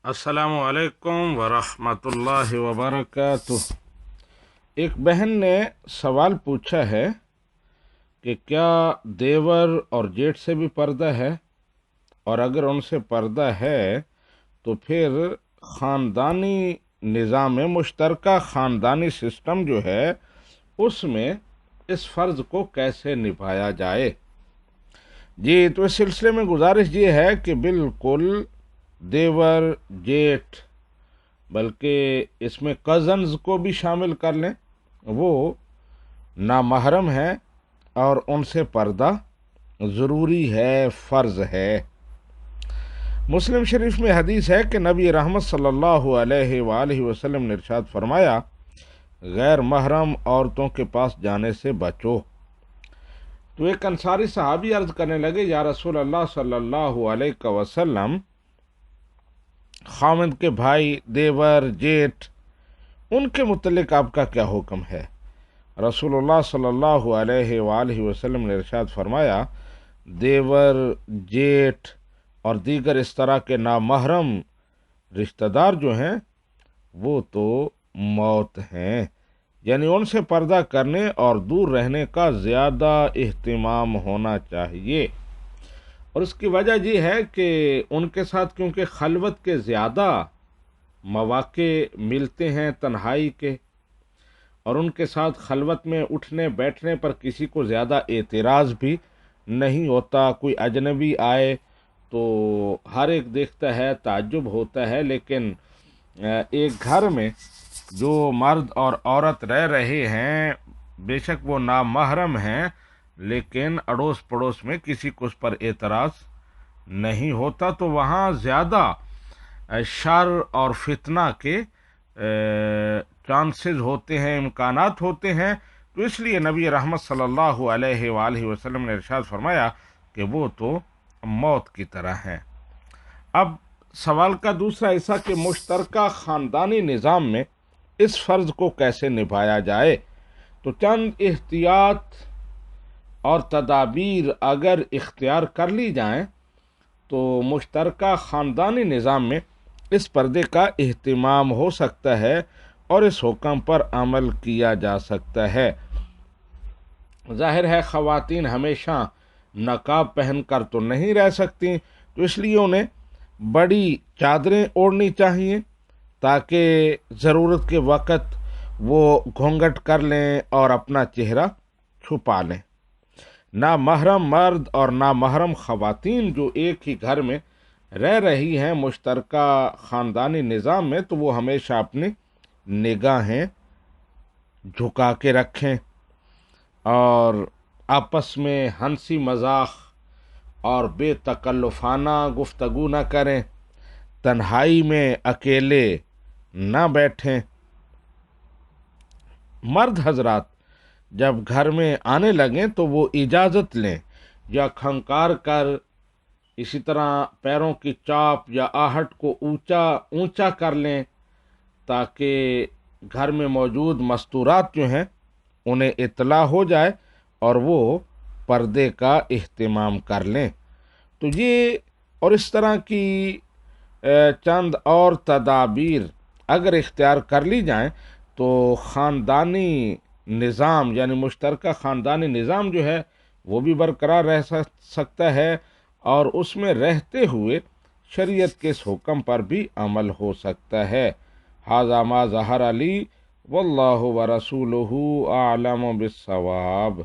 السلام علیکم ورحمۃ اللہ وبرکاتہ۔ ایک بہن نے سوال پوچھا ہے کہ کیا دیور اور جیٹھ سے بھی پردہ ہے، اور اگر ان سے پردہ ہے تو پھر خاندانی نظام میں مشترکہ خاندانی سسٹم جو ہے اس میں اس فرض کو کیسے نبھایا جائے۔ جی، تو اس سلسلے میں گزارش یہ ہے کہ بالکل دیور جیٹھ، بلکہ اس میں کزنز کو بھی شامل کر لیں، وہ نامحرم ہیں اور ان سے پردہ ضروری ہے، فرض ہے۔ مسلم شریف میں حدیث ہے کہ نبی رحمت صلی اللہ علیہ وآلہ وسلم نے ارشاد فرمایا، غیر محرم عورتوں کے پاس جانے سے بچو۔ تو ایک انصاری صحابی عرض کرنے لگے، یا رسول اللہ صلی اللہ علیہ وسلم، خاوند کے بھائی، دیور، جیٹھ، ان کے متعلق آپ کا کیا حکم ہے؟ رسول اللہ صلی اللہ علیہ وآلہ وسلم نے ارشاد فرمایا، دیور، جیٹھ اور دیگر اس طرح کے نامحرم رشتہ دار جو ہیں وہ تو موت ہیں، یعنی ان سے پردہ کرنے اور دور رہنے کا زیادہ اہتمام ہونا چاہیے۔ اور اس کی وجہ یہ ہے کہ ان کے ساتھ کیونکہ خلوت کے زیادہ مواقع ملتے ہیں تنہائی کے، اور ان کے ساتھ خلوت میں اٹھنے بیٹھنے پر کسی کو زیادہ اعتراض بھی نہیں ہوتا۔ کوئی اجنبی آئے تو ہر ایک دیکھتا ہے، تعجب ہوتا ہے، لیکن ایک گھر میں جو مرد اور عورت رہ رہے ہیں، بے شک وہ نامحرم ہیں، لیکن اڑوس پڑوس میں کسی کو اس پر اعتراض نہیں ہوتا، تو وہاں زیادہ شر اور فتنہ کے چانسز ہوتے ہیں، امکانات ہوتے ہیں۔ تو اس لیے نبی رحمت صلی اللہ علیہ وآلہ وسلم نے ارشاد فرمایا کہ وہ تو موت کی طرح ہیں۔ اب سوال کا دوسرا حصہ کہ مشترکہ خاندانی نظام میں اس فرض کو کیسے نبھایا جائے، تو چند احتیاط اور تدابیر اگر اختیار کر لی جائیں تو مشترکہ خاندانی نظام میں اس پردے کا اہتمام ہو سکتا ہے اور اس حکم پر عمل کیا جا سکتا ہے۔ ظاہر ہے خواتین ہمیشہ نقاب پہن کر تو نہیں رہ سکتی، تو اس لیے انہیں بڑی چادریں اوڑھنی چاہیے تاکہ ضرورت کے وقت وہ گھونگھٹ کر لیں اور اپنا چہرہ چھپا لیں۔ نامحرم مرد اور نامحرم خواتین جو ایک ہی گھر میں رہ رہی ہیں مشترکہ خاندانی نظام میں، تو وہ ہمیشہ اپنی نگاہیں جھکا کے رکھیں اور آپس میں ہنسی مذاق اور بے تکلفانہ گفتگو نہ کریں، تنہائی میں اکیلے نہ بیٹھیں۔ مرد حضرات جب گھر میں آنے لگیں تو وہ اجازت لیں یا کھنکار کر، اسی طرح پیروں کی چاپ یا آہٹ کو اونچا کر لیں تاکہ گھر میں موجود مستورات جو ہیں انہیں اطلاع ہو جائے اور وہ پردے کا اہتمام کر لیں۔ تو یہ اور اس طرح کی چند اور تدابیر اگر اختیار کر لی جائیں تو خاندانی نظام یعنی مشترکہ خاندانی نظام جو ہے وہ بھی برقرار رہ سکتا ہے، اور اس میں رہتے ہوئے شریعت کے اس حکم پر بھی عمل ہو سکتا ہے۔ ھذا ما ظہر لی واللہ ورسولہ اعلم بالصواب۔